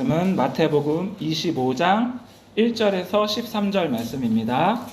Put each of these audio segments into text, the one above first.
말씀은 마태복음 25장 1절에서 13절 말씀입니다.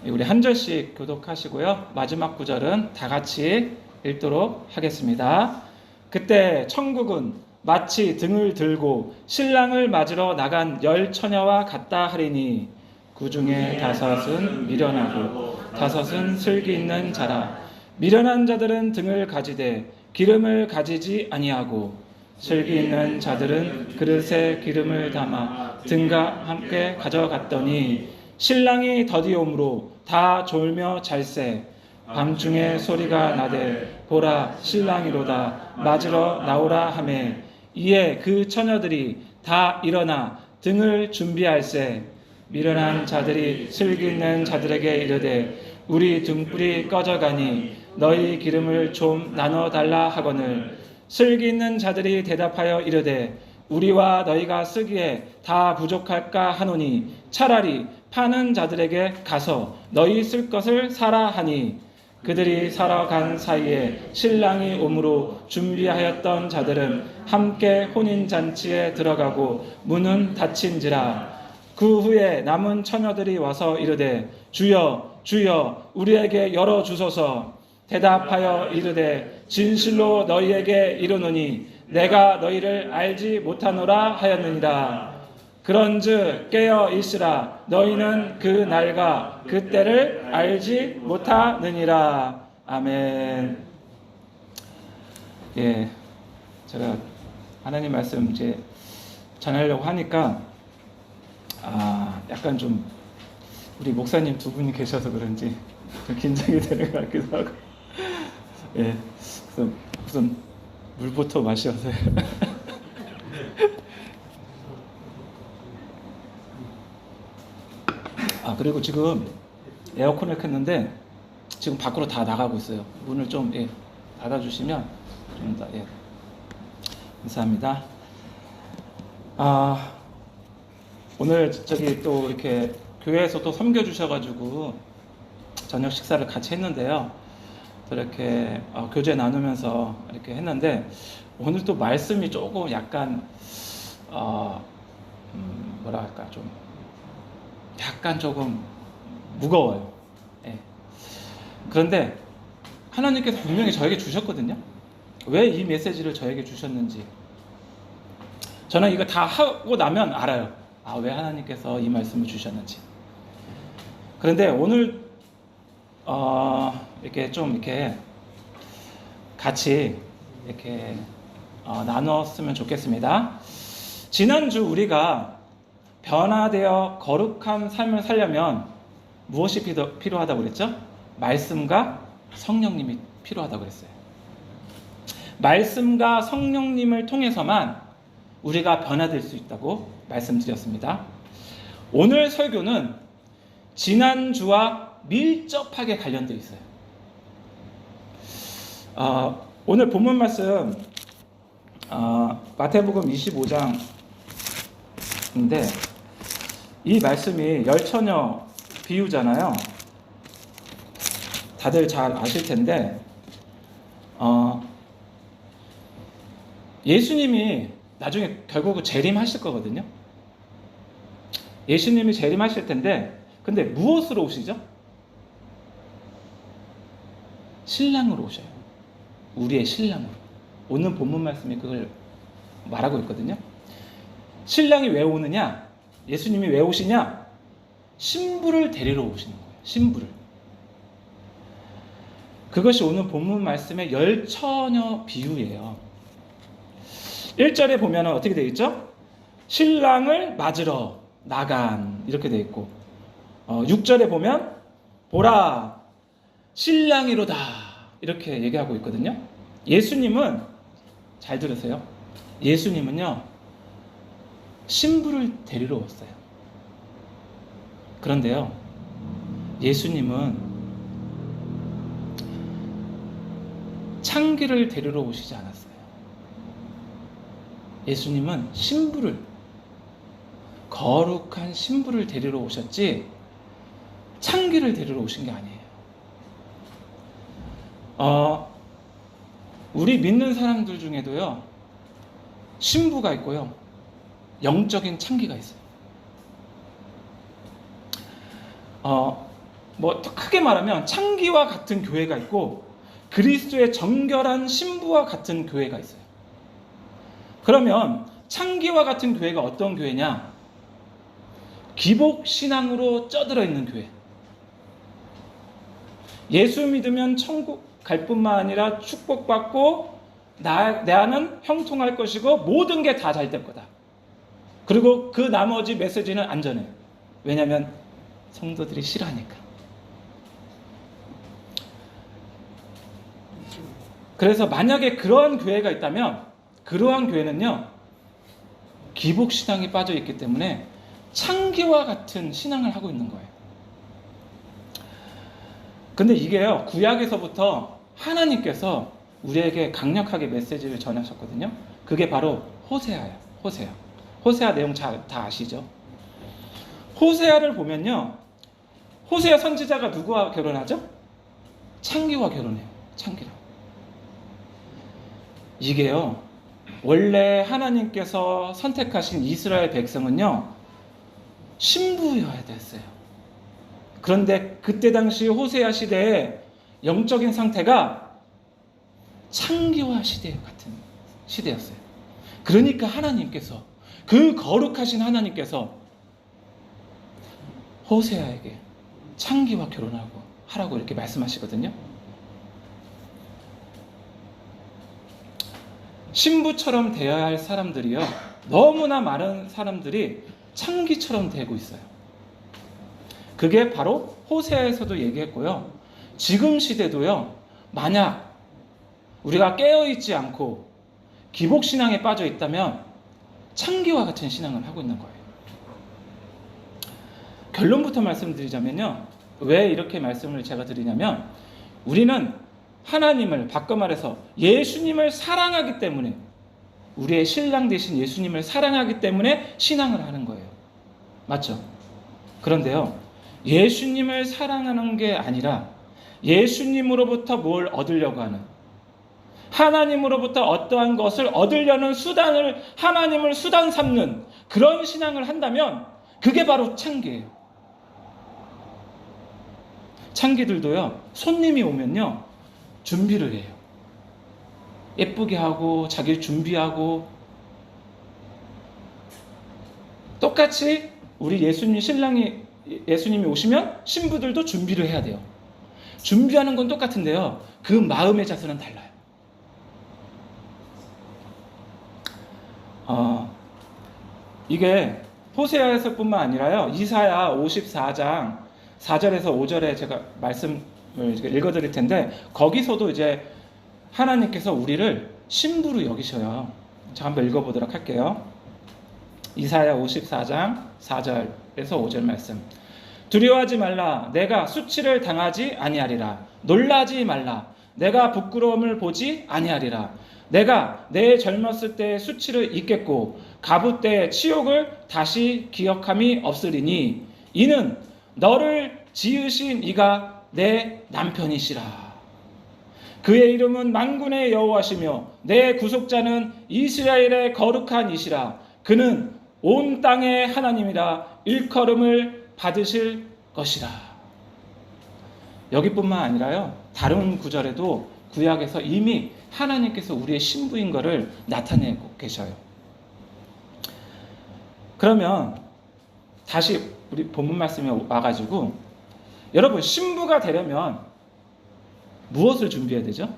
우리 한 절씩 교독하시고요. 마지막 구절은 다 같이 읽도록 하겠습니다. 그때 천국은 마치 등을 들고 신랑을 맞으러 나간 10 처녀와 같다 하리니 그 중에 5은 미련하고 5은 슬기 있는 자라. 미련한 자들은 등을 가지되 기름을 가지지 아니하고 슬기 있는 자들은 그릇에 기름을 담아 등과 함께 가져갔더니 신랑이 더디옴으로 다 졸며 잘세. 밤중에 소리가 나되 보라 신랑이로다 맞으러 나오라 하매 이에 그 처녀들이 다 일어나 등을 준비할세. 미련한 자들이 슬기 있는 자들에게 이르되 우리 등불이 꺼져가니 너희 기름을 좀 나눠달라 하거늘 슬기 있는 자들이 대답하여 이르되 우리와 너희가 쓰기에 다 부족할까 하노니 차라리 파는 자들에게 가서 너희 쓸 것을 사라 하니 그들이 사러 간 사이에 신랑이 오므로 준비하였던 자들은 함께 혼인잔치에 들어가고 문은 닫힌지라. 그 후에 남은 처녀들이 와서 이르되 주여 주여 우리에게 열어주소서. 대답하여 이르되 진실로 너희에게 이르노니 내가 너희를 알지 못하노라 하였느니라. 그런즉 깨어 있으라. 너희는 그 날과 그 때를 알지 못하느니라. 아멘. 예, 제가 하나님 말씀 이제 전하려고 하니까 약간 좀 우리 목사님 두 분이 계셔서 그런지 좀 긴장이 되는 것 같기도 하고. 예, 그래서 우선 물부터 마셔서. 그리고 지금 에어컨을 켰는데 지금 밖으로 다 나가고 있어요. 문을 좀 닫아주시면 좀 더 감사합니다. 오늘 저기 또 이렇게 교회에서 또 섬겨주셔가지고 저녁 식사를 같이 했는데요. 또 이렇게 교제 나누면서 이렇게 했는데 오늘 또 말씀이 조금 약간 뭐랄까 좀 약간 조금 무거워요. 예. 그런데 하나님께서 분명히 저에게 주셨거든요. 왜 이 메시지를 저에게 주셨는지 저는 이거 다 하고 나면 알아요. 왜 하나님께서 이 말씀을 주셨는지. 그런데 오늘 이렇게 좀 이렇게 같이 이렇게 나눴으면 좋겠습니다. 지난주 우리가 변화되어 거룩한 삶을 살려면 무엇이 필요하다고 그랬죠? 말씀과 성령님이 필요하다고 그랬어요. 말씀과 성령님을 통해서만 우리가 변화될 수 있다고 말씀드렸습니다. 오늘 설교는 지난주와 밀접하게 관련되어 있어요. 오늘 본문 말씀 마태복음 25장인데 이 말씀이 10 처녀 비유잖아요. 다들 잘 아실 텐데 예수님이 나중에 결국은 재림하실 거거든요. 예수님이 재림하실 텐데 근데 무엇으로 오시죠? 신랑으로 오셔요. 우리의 신랑으로. 오늘 본문 말씀이 그걸 말하고 있거든요. 신랑이 왜 오느냐? 예수님이 왜 오시냐? 신부를 데리러 오시는 거예요. 신부를. 그것이 오늘 본문 말씀의 10 처녀 비유예요. 1절에 보면 어떻게 되어 있죠? 신랑을 맞으러 나간 이렇게 되어 있고 6절에 보면 보라 신랑이로다 이렇게 얘기하고 있거든요. 예수님은 잘 들으세요. 예수님은요 신부를 데리러 왔어요. 그런데요 예수님은 창기를 데리러 오시지 않았어요. 예수님은 신부를 거룩한 신부를 데리러 오셨지 창기를 데리러 오신 게 아니에요. 우리 믿는 사람들 중에도요, 신부가 있고요, 영적인 창기가 있어요. 뭐 크게 말하면 창기와 같은 교회가 있고 그리스도의 정결한 신부와 같은 교회가 있어요. 그러면 창기와 같은 교회가 어떤 교회냐? 기복신앙으로 쪄들어 있는 교회. 예수 믿으면 천국 갈 뿐만 아니라 축복받고 내 안은 형통할 것이고 모든 게 다 잘 될 거다. 그리고 그 나머지 메시지는 안전해요. 왜냐하면 성도들이 싫어하니까. 그래서 만약에 그러한 교회가 있다면 그러한 교회는요, 기복신앙이 빠져 있기 때문에 창기와 같은 신앙을 하고 있는 거예요. 근데 이게요, 구약에서부터 하나님께서 우리에게 강력하게 메시지를 전하셨거든요. 그게 바로 호세아예요. 호세아 내용 다 아시죠? 호세아를 보면요, 호세아 선지자가 누구와 결혼하죠? 창기와 결혼해요. 창기랑. 이게요, 원래 하나님께서 선택하신 이스라엘 백성은요, 신부여야 됐어요. 그런데 그때 당시 호세아 시대의 영적인 상태가 창기와 시대 같은 시대였어요. 그러니까 하나님께서, 그 거룩하신 하나님께서 호세아에게 창기와 하라고 이렇게 말씀하시거든요. 신부처럼 되어야 할 사람들이요, 너무나 많은 사람들이 창기처럼 되고 있어요. 그게 바로 호세아에서도 얘기했고요, 지금 시대도요, 만약 우리가 깨어있지 않고 기복신앙에 빠져 있다면 창기와 같은 신앙을 하고 있는 거예요. 결론부터 말씀드리자면요, 왜 이렇게 말씀을 제가 드리냐면, 우리는 하나님을, 바꿔 말해서 예수님을 사랑하기 때문에, 우리의 신랑 되신 예수님을 사랑하기 때문에 신앙을 하는 거예요. 맞죠? 그런데요, 예수님을 사랑하는 게 아니라 예수님으로부터 뭘 얻으려고 하는, 하나님으로부터 어떠한 것을 얻으려는 수단을, 하나님을 수단 삼는 그런 신앙을 한다면 그게 바로 창기예요. 창기들도요, 손님이 오면요, 준비를 해요. 예쁘게 하고 자기를 준비하고, 똑같이 우리 예수님이 오시면 신부들도 준비를 해야 돼요. 준비하는 건 똑같은데요, 그 마음의 자세는 달라요. 이게 호세아에서뿐만 아니라요, 이사야 54장 4절에서 5절에 제가 말씀을 읽어드릴 텐데, 거기서도 이제 하나님께서 우리를 신부로 여기셔요. 자, 한번 읽어보도록 할게요. 이사야 54장 4절에서 5절 말씀. 두려워하지 말라. 내가 수치를 당하지 아니하리라. 놀라지 말라. 내가 부끄러움을 보지 아니하리라. 내가 내 젊었을 때의 수치를 잊겠고 가부 때의 치욕을 다시 기억함이 없으리니 이는 너를 지으신 이가 내 남편이시라. 그의 이름은 만군의 여호와시며 내 구속자는 이스라엘의 거룩한 이시라. 그는 온 땅의 하나님이라. 일컬음을 받으실 것이라. 여기뿐만 아니라요, 다른 구절에도 구약에서 이미 하나님께서 우리의 신부인 것을 나타내고 계셔요. 그러면 다시 우리 본문 말씀에 와가지고, 여러분, 신부가 되려면 무엇을 준비해야 되죠?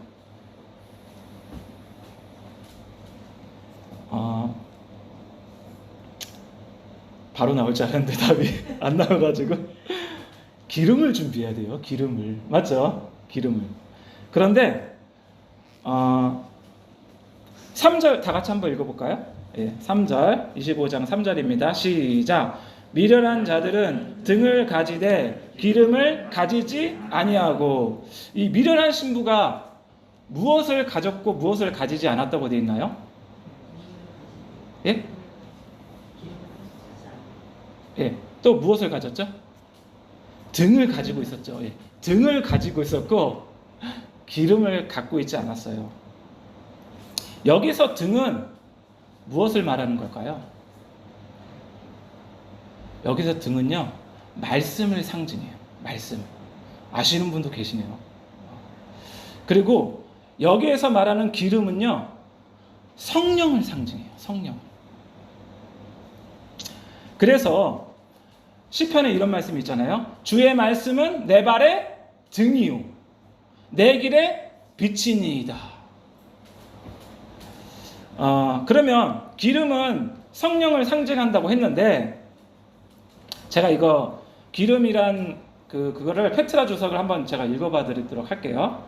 바로 나올 줄 알았는데 답이 안 나와가지고, 기름을 준비해야 돼요. 기름을. 맞죠? 기름을. 그런데 3절 다 같이 한번 읽어볼까요? 예, 3절, 25장 3절입니다. 시작. 미련한 자들은 등을 가지되 기름을 가지지 아니하고. 이 미련한 신부가 무엇을 가졌고 무엇을 가지지 않았다고 되어 있나요? 예? 예, 또 무엇을 가졌죠? 등을 가지고 있었죠. 예, 등을 가지고 있었고 기름을 갖고 있지 않았어요. 여기서 등은 무엇을 말하는 걸까요? 여기서 등은요, 말씀을 상징해요. 말씀. 아시는 분도 계시네요. 그리고 여기에서 말하는 기름은요, 성령을 상징해요. 성령. 그래서 시편에 이런 말씀이 있잖아요. 주의 말씀은 내 발의 등이요 내 길의 빛이니이다. 그러면 기름은 성령을 상징한다고 했는데, 제가 이거 기름이란 그거를 페트라 주석을 한번 제가 읽어봐 드리도록 할게요.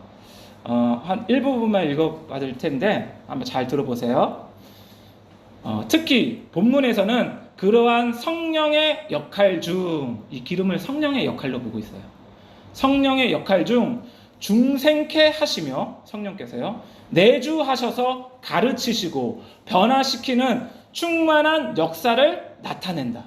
한 일부분만 읽어봐 드릴 텐데 한번 잘 들어보세요. 특히 본문에서는 그러한 성령의 역할 중, 이 기름을 성령의 역할로 보고 있어요. 성령의 역할 중 중생케 하시며, 성령께서요, 내주하셔서 가르치시고 변화시키는 충만한 역사를 나타낸다.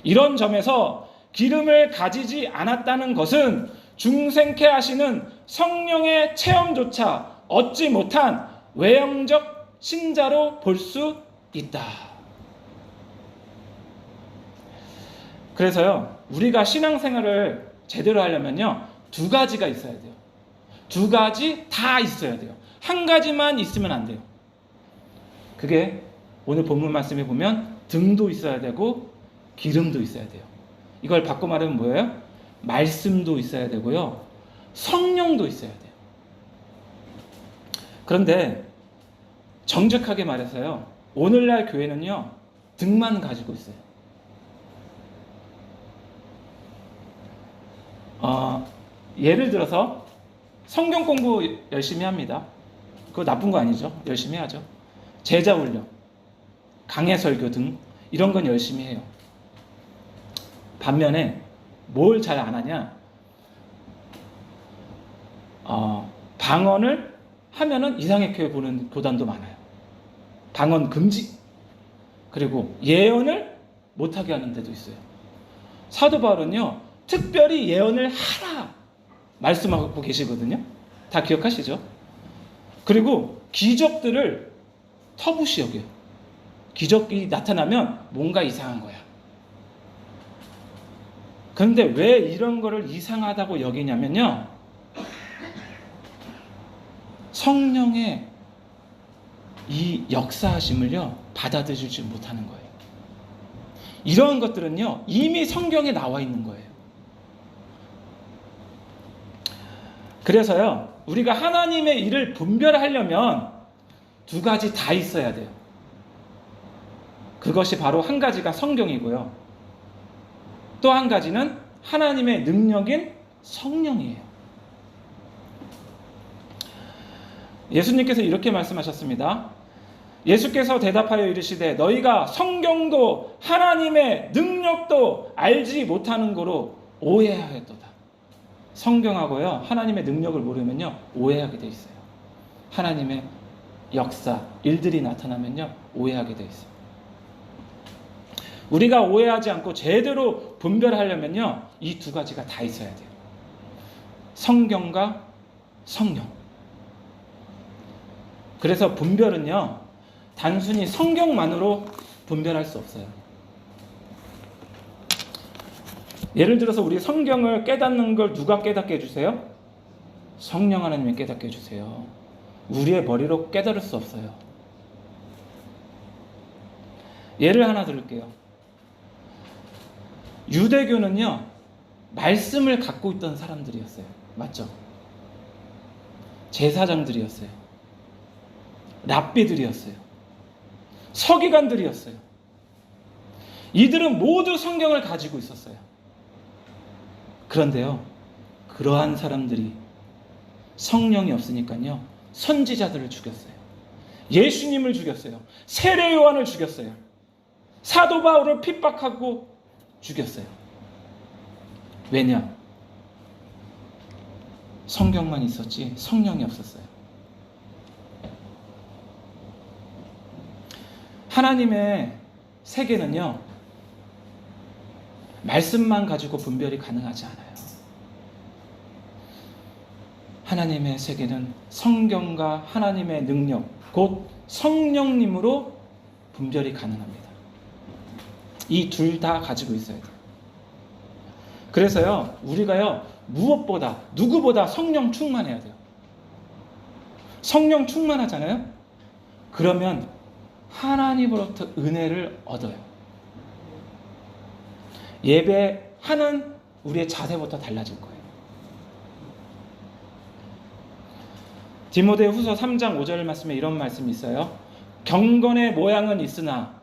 이런 점에서 기름을 가지지 않았다는 것은 중생케 하시는 성령의 체험조차 얻지 못한 외형적 신자로 볼 수 있다. 그래서요, 우리가 신앙생활을 제대로 하려면요, 두 가지가 있어야 돼요. 두 가지 다 있어야 돼요. 한 가지만 있으면 안 돼요. 그게 오늘 본문 말씀에 보면 등도 있어야 되고 기름도 있어야 돼요. 이걸 바꿔 말하면 뭐예요? 말씀도 있어야 되고요, 성령도 있어야 돼요. 그런데 정직하게 말해서요, 오늘날 교회는요, 등만 가지고 있어요. 예를 들어서 성경 공부 열심히 합니다. 그거 나쁜 거 아니죠? 열심히 하죠. 제자 훈련, 강해 설교 등 이런 건 열심히 해요. 반면에 뭘 잘 안 하냐? 방언을 하면은 이상의 교회 보는 교단도 많아요. 방언 금지. 그리고 예언을 못하게 하는 데도 있어요. 사도 바울은요, 특별히 예언을 하라 말씀하고 계시거든요. 다 기억하시죠? 그리고 기적들을 터부시 여겨요. 기적이 나타나면 뭔가 이상한 거야. 그런데 왜 이런 거를 이상하다고 여기냐면요, 성령의 이 역사하심을요, 받아들이지 못하는 거예요. 이러한 것들은요, 이미 성경에 나와 있는 거예요. 그래서요, 우리가 하나님의 일을 분별하려면 두 가지 다 있어야 돼요. 그것이 바로 한 가지가 성경이고요, 또 한 가지는 하나님의 능력인 성령이에요. 예수님께서 이렇게 말씀하셨습니다. 예수께서 대답하여 이르시되 너희가 성경도 하나님의 능력도 알지 못하는 거로 오해하였도다. 성경하고요, 하나님의 능력을 모르면요, 오해하게 돼 있어요. 하나님의 역사, 일들이 나타나면요, 오해하게 돼 있어요. 우리가 오해하지 않고 제대로 분별하려면요, 이 두 가지가 다 있어야 돼요. 성경과 성령. 그래서 분별은요, 단순히 성경만으로 분별할 수 없어요. 예를 들어서 우리 성경을 깨닫는 걸 누가 깨닫게 해주세요? 성령 하나님이 깨닫게 해주세요. 우리의 머리로 깨달을 수 없어요. 예를 하나 들을게요. 유대교는요, 말씀을 갖고 있던 사람들이었어요. 맞죠? 제사장들이었어요. 랍비들이었어요. 서기관들이었어요. 이들은 모두 성경을 가지고 있었어요. 그런데요, 그러한 사람들이 성령이 없으니까요, 선지자들을 죽였어요. 예수님을 죽였어요. 세례 요한을 죽였어요. 사도 바울을 핍박하고 죽였어요. 왜냐? 성경만 있었지 성령이 없었어요. 하나님의 세계는요, 말씀만 가지고 분별이 가능하지 않아요. 하나님의 세계는 성경과 하나님의 능력, 곧 성령님으로 분별이 가능합니다. 이 둘 다 가지고 있어야 돼요. 그래서요, 우리가요, 무엇보다, 누구보다 성령 충만해야 돼요. 성령 충만하잖아요? 그러면 하나님으로부터 은혜를 얻어요. 예배하는 우리의 자세부터 달라질 거예요. 디모데 후서 3장 5절 말씀에 이런 말씀이 있어요. 경건의 모양은 있으나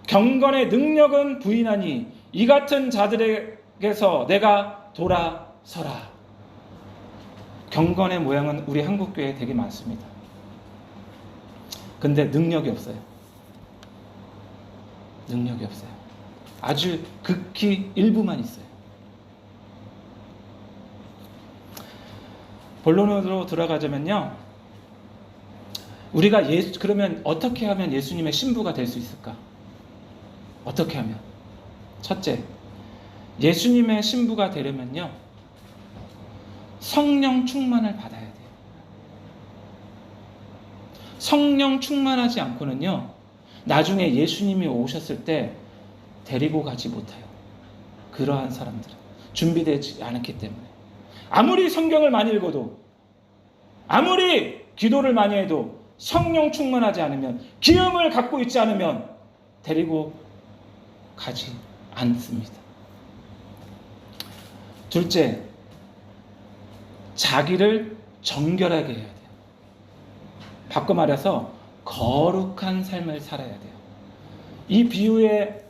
경건의 능력은 부인하니 이 같은 자들에게서 내가 돌아서라. 경건의 모양은 우리 한국교회에 되게 많습니다. 근데 능력이 없어요. 능력이 없어요. 아주 극히 일부만 있어요. 본론으로 들어가자면요, 우리가 그러면 어떻게 하면 예수님의 신부가 될 수 있을까? 어떻게 하면? 첫째, 예수님의 신부가 되려면요, 성령 충만을 받아야 돼요. 성령 충만하지 않고는요, 나중에 예수님이 오셨을 때 데리고 가지 못해요. 그러한 사람들은 준비되지 않았기 때문에. 아무리 성경을 많이 읽어도, 아무리 기도를 많이 해도 성령 충만하지 않으면, 기름을 갖고 있지 않으면 데리고 가지 않습니다. 둘째, 자기를 정결하게 해야 돼요. 바꿔 말해서 거룩한 삶을 살아야 돼요. 이 비유에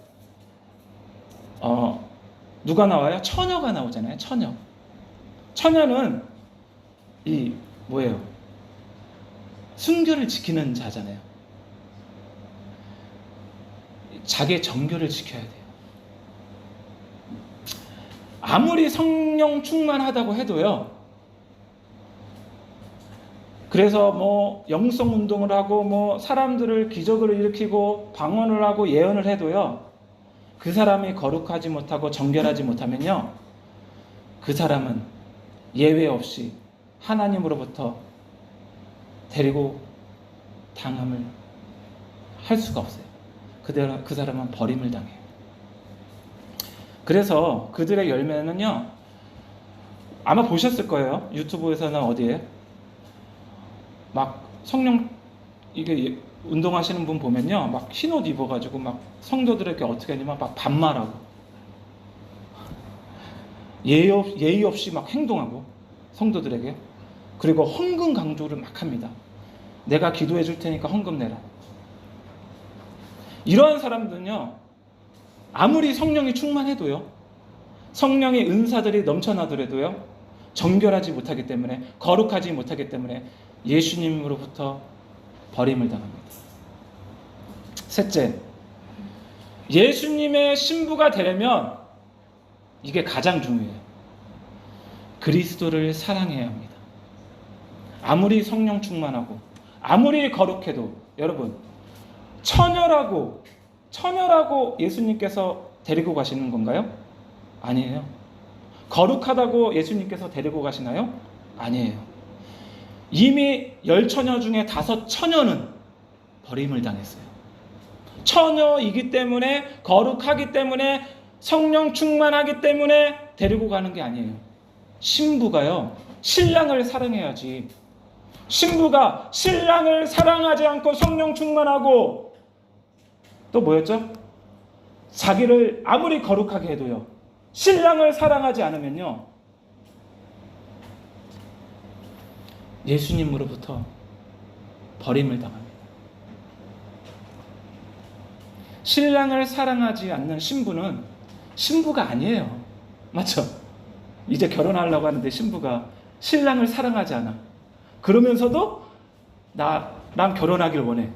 누가 나와요? 처녀가 나오잖아요. 처녀는 이 뭐예요? 순결을 지키는 자잖아요. 자기의 정결을 지켜야 돼요. 아무리 성령 충만하다고 해도요, 그래서 뭐 영성 운동을 하고 뭐 사람들을 기적을 일으키고 방언을 하고 예언을 해도요, 그 사람이 거룩하지 못하고 정결하지 못하면요, 그 사람은 예외 없이 하나님으로부터 데리고 당함을 할 수가 없어요. 그 사람은 버림을 당해요. 그래서 그들의 열매는요, 아마 보셨을 거예요. 유튜브에서나 어디에 막 성령, 이게 운동하시는 분 보면요, 막 흰옷 입어가지고 막 성도들에게 어떻게 하냐면 막 반말하고 예의 없이 막 행동하고 성도들에게, 그리고 헌금 강조를 막 합니다. 내가 기도해 줄 테니까 헌금 내라. 이러한 사람들은요, 아무리 성령이 충만해도요, 성령의 은사들이 넘쳐나더라도요, 정결하지 못하기 때문에, 거룩하지 못하기 때문에 예수님으로부터 버림을 당합니다. 셋째, 예수님의 신부가 되려면 이게 가장 중요해요. 그리스도를 사랑해야 합니다. 아무리 성령 충만하고 아무리 거룩해도, 여러분, 처녀라고 예수님께서 데리고 가시는 건가요? 아니에요. 거룩하다고 예수님께서 데리고 가시나요? 아니에요. 이미 10처녀 중에 5처녀는 버림을 당했어요. 처녀이기 때문에, 거룩하기 때문에, 성령 충만하기 때문에 데리고 가는 게 아니에요. 신부가요, 신랑을 사랑해야지. 신부가 신랑을 사랑하지 않고 성령 충만하고, 또 뭐였죠? 자기를 아무리 거룩하게 해도요, 신랑을 사랑하지 않으면요, 예수님으로부터 버림을 당합니다. 신랑을 사랑하지 않는 신부는 신부가 아니에요. 맞죠? 이제 결혼하려고 하는데 신부가 신랑을 사랑하지 않아. 그러면서도 나랑 결혼하길 원해.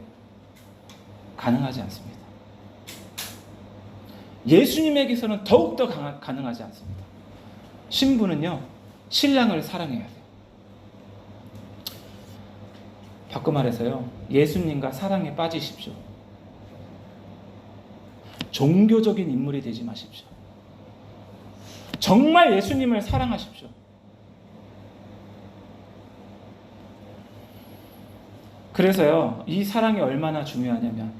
가능하지 않습니다. 예수님에게서는 더욱더 가능하지 않습니다. 신부는요, 신랑을 사랑해야 돼요. 바꿔 말해서요, 예수님과 사랑에 빠지십시오. 종교적인 인물이 되지 마십시오. 정말 예수님을 사랑하십시오. 그래서요, 이 사랑이 얼마나 중요하냐면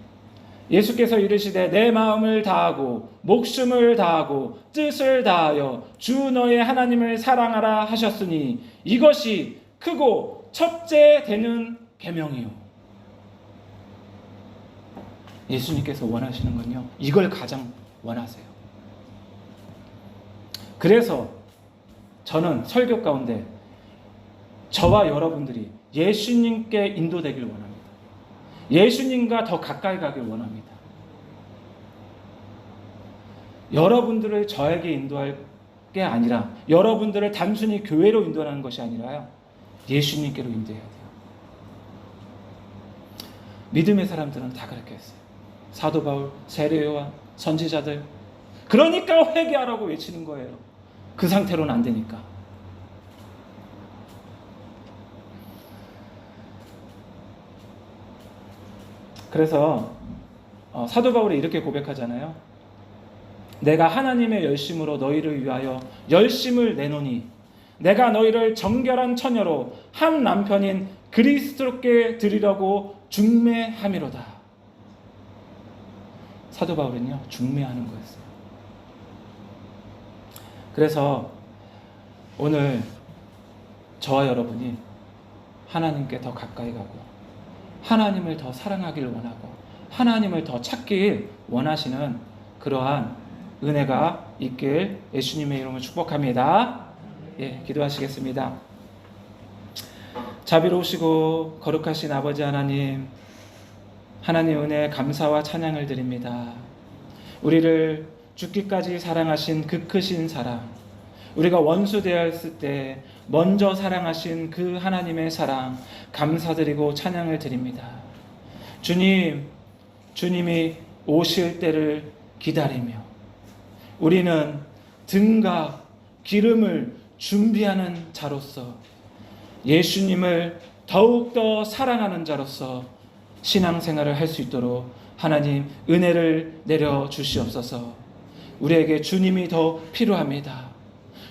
예수께서 이르시되 내 마음을 다하고 목숨을 다하고 뜻을 다하여 주 너의 하나님을 사랑하라 하셨으니 이것이 크고 첫째 되는 계명이요. 예수님께서 원하시는 건요, 이걸 가장 원하세요. 그래서 저는 설교 가운데 저와 여러분들이 예수님께 인도되길 원합니다. 예수님과 더 가까이 가길 원합니다. 여러분들을 저에게 인도할 게 아니라 여러분들을 단순히 교회로 인도하는 것이 아니라요, 예수님께로 인도해야 돼요. 믿음의 사람들은 다 그렇게 했어요. 사도 바울, 세례 요한, 선지자들. 그러니까 회개하라고 외치는 거예요. 그 상태로는 안 되니까. 그래서 사도 바울이 이렇게 고백하잖아요. 내가 하나님의 열심으로 너희를 위하여 열심을 내노니 내가 너희를 정결한 처녀로 한 남편인 그리스도께 드리려고 중매함이로다. 사도 바울은요, 중매하는 거였어요. 그래서 오늘 저와 여러분이 하나님께 더 가까이 가고 하나님을 더 사랑하길 원하고 하나님을 더 찾길 원하시는 그러한 은혜가 있길 예수님의 이름으로 축복합니다. 예, 기도하시겠습니다. 자비로우시고 거룩하신 아버지 하나님, 하나님 은혜 감사와 찬양을 드립니다. 우리를 죽기까지 사랑하신 그 크신 사랑, 우리가 원수 되었을 때 먼저 사랑하신 그 하나님의 사랑 감사드리고 찬양을 드립니다. 주님이 오실 때를 기다리며 우리는 등과 기름을 준비하는 자로서 예수님을 더욱더 사랑하는 자로서 신앙생활을 할 수 있도록 하나님 은혜를 내려 주시옵소서. 우리에게 주님이 더 필요합니다.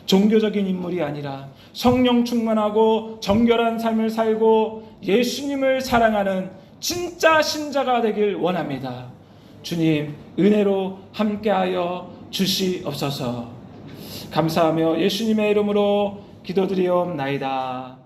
종교적인 인물이 아니라 성령 충만하고 정결한 삶을 살고 예수님을 사랑하는 진짜 신자가 되길 원합니다. 주님 은혜로 함께하여 주시옵소서. 감사하며 예수님의 이름으로 기도드리옵나이다.